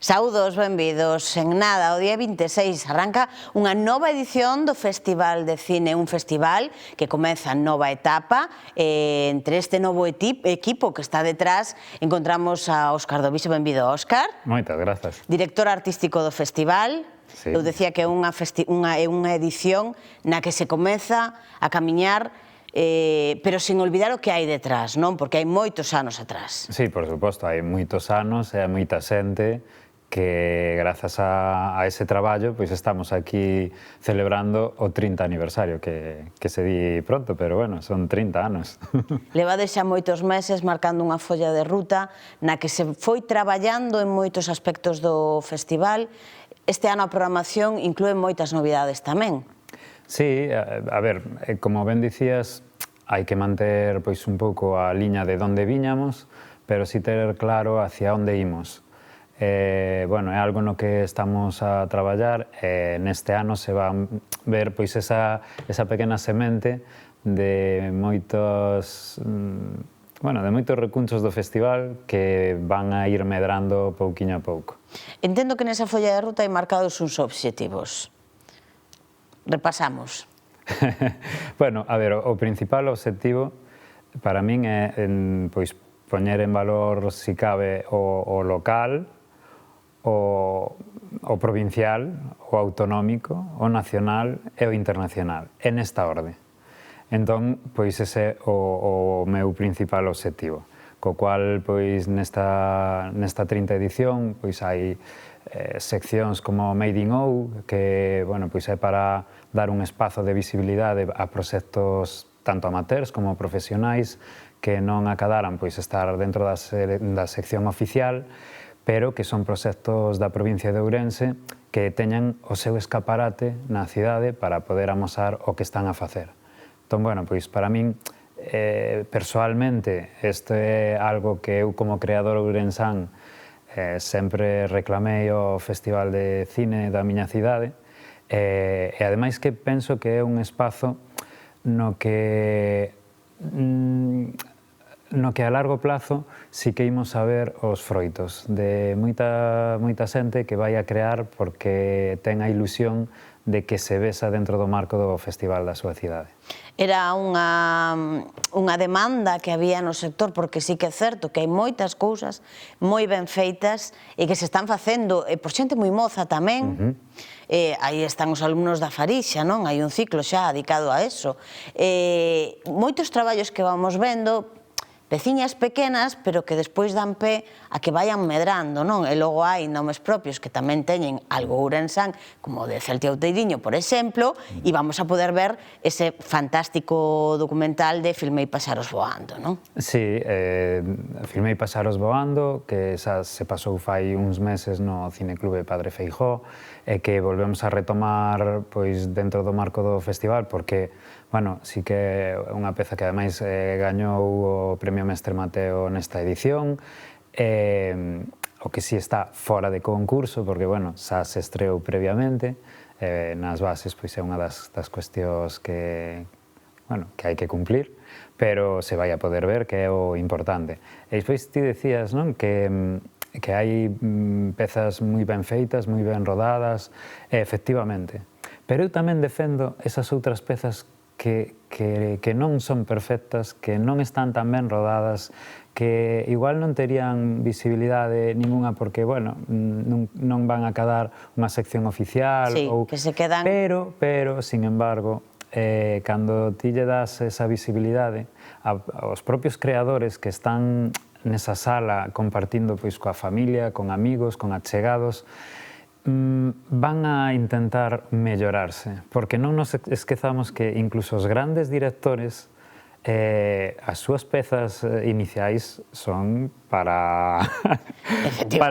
Saudos, benvidos. En nada, o día 26 arranca unha nova edición do Festival de Cine, un festival que comeza nova etapa. Entre este novo equipo que está detrás encontramos a Óscar Doviso. Benvido, Óscar. Moitas grazas. Director artístico do festival. Sí. Eu decía que é unha edición na que se comeza a camiñar, pero sin olvidar o que hai detrás, non? Porque hai moitos anos atrás. Sí, por suposto, hai moitos anos e hai moita xente que, grazas a ese traballo, pois estamos aquí celebrando o 30 aniversario, que se di pronto, pero bueno, son 30 anos. Levades xa moitos meses marcando unha folla de ruta na que se foi traballando en moitos aspectos do festival. Este ano a programación inclúe moitas novidades tamén. Sí, a ver, como ben dicías, hai que manter pois un pouco a liña de onde viñamos, pero si ter claro hacia onde imos. Bueno, é algo no que estamos a traballar. Neste ano se van ver pois esa pequena semente de moitos recunchos do festival que van a ir medrando pouquiño a pouco. Entendo que nesa folla de ruta hai marcados uns obxectivos. Repasamos. Bueno, a ver, o principal obxectivo para min é pois poñer en valor, si cabe, o local, o provincial, o autonómico, o nacional e o internacional, en esta orde. Entón, pois ese é o meu principal obxectivo, co cual, pois, nesta 30 edición, pois hai seccións como Made in OU, que, bueno, pois é para dar un espazo de visibilidade a proxectos tanto amateurs como profesionais que non acadaran pois estar dentro da sección oficial, pero que son proxectos da provincia de Ourense que teñan o seu escaparate na cidade para poder amosar o que están a facer. Entón, bueno, pois para min, persoalmente, isto é algo que eu como creador ourensán sempre reclamei ao Festival de Cine da miña cidade, e ademais que penso que é un espazo no que a largo plazo si que imos a ver os froitos de moita xente que vai a crear porque ten a ilusión de que se vesa dentro do marco do festival da súa cidade. Era unha demanda que había no sector, porque sí que é certo que hai moitas cousas moi ben feitas e que se están facendo por xente moi moza tamén. Aí están os alumnos da Farixa, non? Hai un ciclo xa dedicado a eso. Moitos traballos que vamos vendo, peciñas pequenas, pero que despois dan pé a que vayan medrando, non? E logo hai nomes propios que tamén teñen algo ourensán, como o de Celtia Outeiriño, por exemplo, e vamos a poder ver ese fantástico documental de Filmei Paxaros Voando, non? Sí, Filmei Paxaros Voando, que xa se pasou fai uns meses no Cineclube Padre Feijóo, e que volvemos a retomar pois dentro do marco do festival, porque, bueno, sí que é unha peza que ademais gañou o Premio Mestre Mateo nesta edición, o que sí está fora de concurso, porque, bueno, xa se estreou previamente, nas bases pois é unha das cuestións que hai que cumplir, pero se vai a poder ver, que é o importante. E despois ti decías, non, que hai pezas moi ben feitas, moi ben rodadas, efectivamente, pero eu tamén defendo esas outras pezas que non son perfectas, que non están tan ben rodadas, que igual non terían visibilidade ninguna porque, bueno, non van a cadar unha sección oficial. Sí, que se quedan. Pero, sin embargo, cando ti lle das esa visibilidade aos propios creadores que están nesa sala compartindo pois coa familia, con amigos, con achegados, van a intentar mellorarse, porque non nos esquezamos que incluso os grandes directores, as súas pezas iniciais son para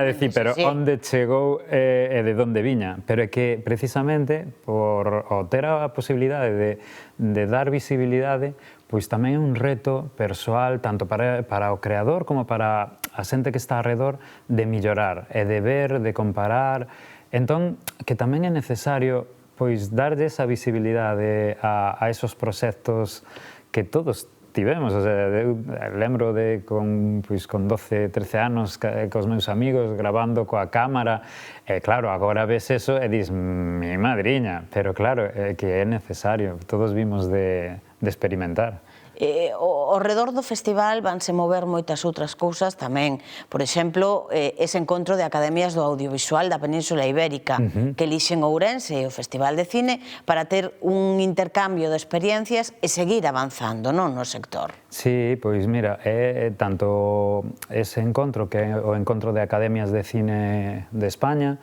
decir, pero onde chegou e de onde viña, pero é que precisamente por ter a posibilidade de dar visibilidade, pois tamén é un reto persoal tanto para o creador como para a xente que está arredor de mellorar e de ver, de comparar. Entón, que tamén é necesario pois darlle esa visibilidade a esos proxectos que todos tivemos, o sea, eu lembro de con 12, 13 anos cos meus amigos grabando coa cámara, e claro, agora ves eso e dis, mi madriña, pero claro, que é necesario, todos vimos de experimentar. Ao redor do festival vanse mover moitas outras cousas tamén. Por exemplo, ese encontro de academias do audiovisual da Península Ibérica que elixen Ourense e o Festival de Cine para ter un intercambio de experiencias e seguir avanzando no sector. Sí, pois mira, é tanto ese encontro que é o encontro de academias de cine de España,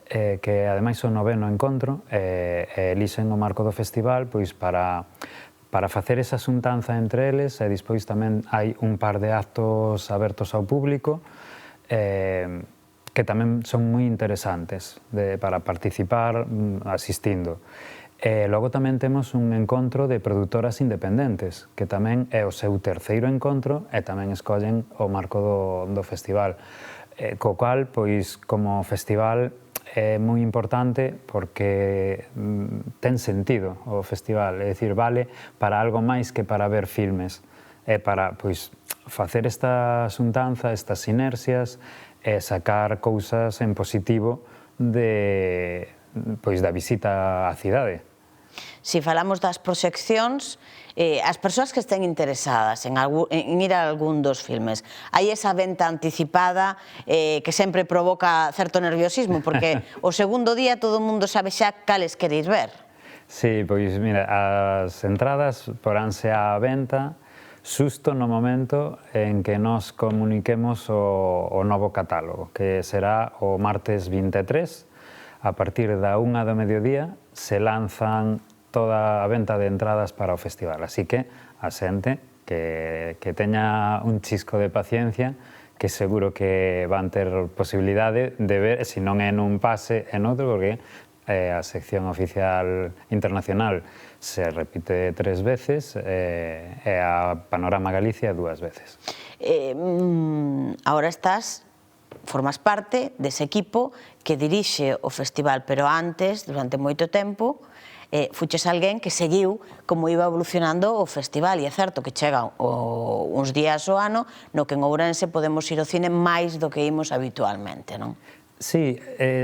que ademais o 9º encontro, elixen o marco do festival pois para facer esa xuntanza entre eles, e despois tamén hai un par de actos abertos ao público que tamén son moi interesantes para participar asistindo. Logo tamén temos un encontro de produtoras independentes, que tamén é o seu 3º encontro e tamén escollen o marco do festival. Co cual, pois, como festival, é moi importante porque ten sentido o festival, é dicir, vale para algo máis que para ver filmes, é para facer esta xuntanza, estas sinerxias e sacar cousas en positivo da visita á cidade. Si falamos das proxeccións, as persoas que estén interesadas en ir a algún dos filmes, hai esa venta anticipada que sempre provoca certo nerviosismo, porque o segundo día todo o mundo sabe xa cales queréis ver. Sí, pois mira, as entradas poránse á venta xusto no momento en que nos comuniquemos o novo catálogo, que será o martes 23, a partir da 1 do mediodía se lanzan toda a venta de entradas para o festival, así que a xente que teña un chisco de paciencia, que seguro que van ter posibilidade de ver, se non é nun pase, en outro, porque a sección oficial internacional se repite 3 veces e a Panorama Galicia 2 veces. Ahora formas parte dese equipo que dirixe o festival, pero antes, durante moito tempo, fuches alguén que seguiu como iba evolucionando o festival, e é certo que chegan uns días ao ano no que en Ourense podemos ir ao cine máis do que imos habitualmente, non? Sí,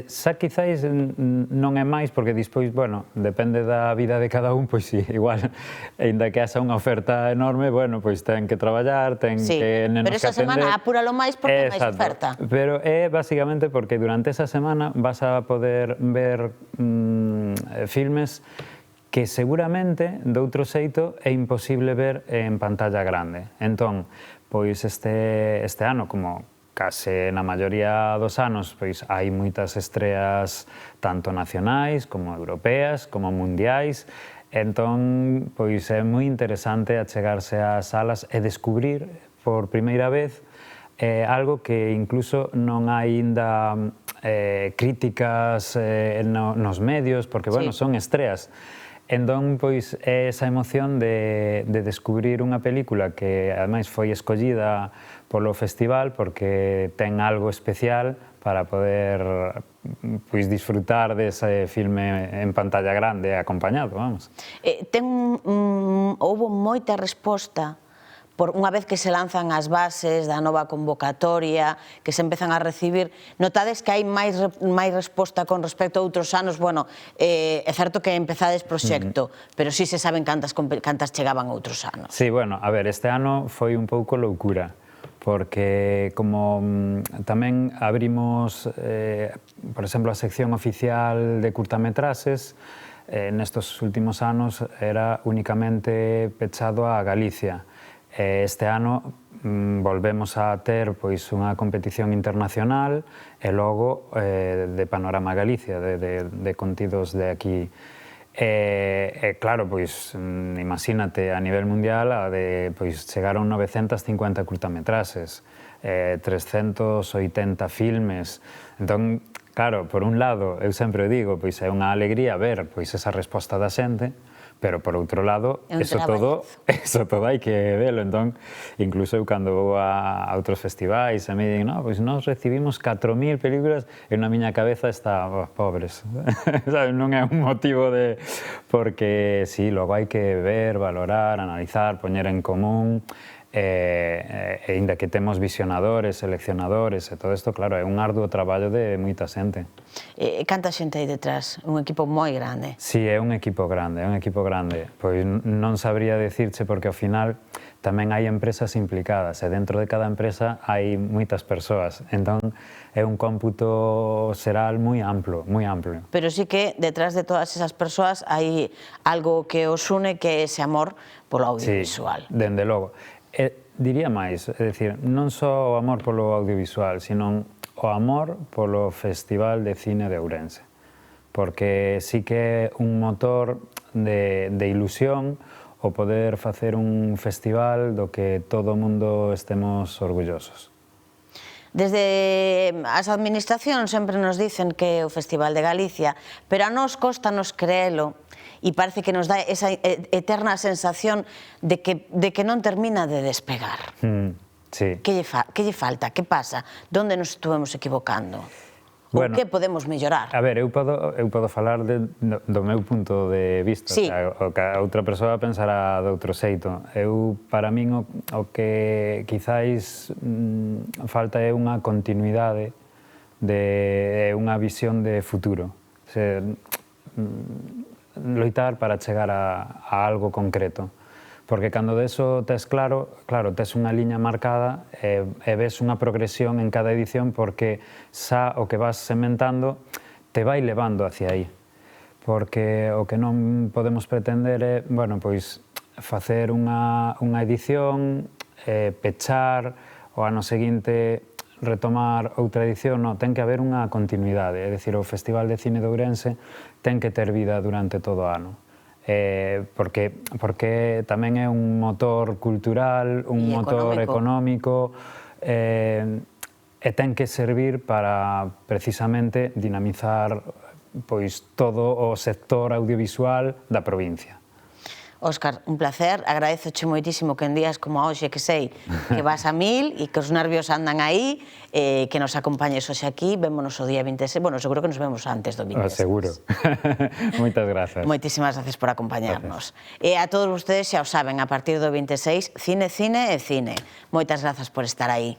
xa quizáis non é máis, porque despois, bueno, depende da vida de cada un, pois sí, igual, ainda que haxa unha oferta enorme, bueno, pois ten que traballar, ten que nenos que atender. Pero esa semana apúralo máis porque máis oferta. Pero é basicamente porque durante esa semana vas a poder ver filmes que seguramente, de outro xeito, é imposible ver en pantalla grande. Entón, pois este ano, como case na maioría dos anos, pois hai moitas estreas tanto nacionais como europeas, como mundiais, entón pois é moi interesante achegarse ás salas e descubrir por primeira vez algo que incluso non hai aínda críticas nos medios, porque, bueno, son estreas. Entón, pois, é esa emoción de descubrir unha película que, ademais, foi escollida polo festival porque ten algo especial para poder disfrutar dese filme en pantalla grande acompañado, vamos. Houbo moita resposta unha vez que se lanzan as bases da nova convocatoria, que se empezan a recibir, notades que hai máis resposta con respecto a outros anos? Bueno, é certo que empezades proxecto, pero si se saben cantas chegaban outros anos. Sí, bueno, a ver, este ano foi un pouco loucura, porque como tamén abrimos, por exemplo, a sección oficial de curtametraxes, nestos últimos anos era únicamente pechado a Galicia. Este ano volvemos a ter unha competición internacional e logo de Panorama Galicia, de contidos de aquí. Claro, imagínate, a nivel mundial chegaron 950 curtametraxes, 380 filmes. Entón, claro, por un lado, eu sempre digo, é unha alegría ver esa resposta da xente, pero por outro lado, É un eso todo hai que velo. Entón, incluso eu cando vou a outros festivais e me dicen, no, pois nós recibimos 4.000 películas e na miña cabeza está, pobres. Non é un motivo de... Porque, sí, logo hai que ver, valorar, analizar, poñer en común, e ainda que temos visionadores, seleccionadores e todo isto, claro, é un arduo traballo de moita xente. Canta xente aí detrás? Un equipo moi grande. Si, é un equipo grande, é un equipo grande. Pois non sabría decirche porque ao final tamén hai empresas implicadas e dentro de cada empresa hai moitas persoas. Entón é un cómputo xeral moi amplo, moi amplo. Pero sí que detrás de todas esas persoas hai algo que os une, que é ese amor polo audiovisual. Sí, dende logo. Diría máis, é dicir, non só o amor polo audiovisual, sino o amor polo Festival de Cine de Ourense. Porque sí que é un motor de ilusión o poder facer un festival do que todo o mundo estemos orgullosos. Desde as administracións sempre nos dicen que é o Festival de Galicia, pero a nos costanos creelo e parece que nos dá esa eterna sensación de que non termina de despegar. Sí. Que lle falta? Que pasa? Donde nos estuvemos equivocando? Ou que podemos mellorar? A ver, eu podo falar do meu punto de vista. Sí. O que a outra persoa pensará de outro xeito. Para min, o que quizáis falta é unha continuidade, unha visión de futuro. Loitar para chegar a algo concreto. Porque cando deso tes claro, tes unha liña marcada e ves unha progresión en cada edición porque xa o que vas sementando te vai levando hacia aí. Porque o que non podemos pretender é, bueno, pois, facer unha edición, pechar, o ano seguinte retomar outra edición, non, ten que haber unha continuidade. É dicir, o Festival de Cine de Ourense ten que ter vida durante todo o ano. Porque tamén é un motor cultural, un motor económico, e ten que servir para, precisamente, dinamizar todo o sector audiovisual da provincia. Óscar, un placer, agradezoche moitísimo que en días como hoxe, que sei que vas a 1000 e que os nervios andan aí, que nos acompañes hoxe aquí, vémonos o día 26, bueno, seguro que nos vemos antes do 26. Seguro. Moitas grazas. Moitísimas gracias por acompañarnos. E a todos vostedes xa o saben, a partir do 26, cine e cine. Moitas grazas por estar aí.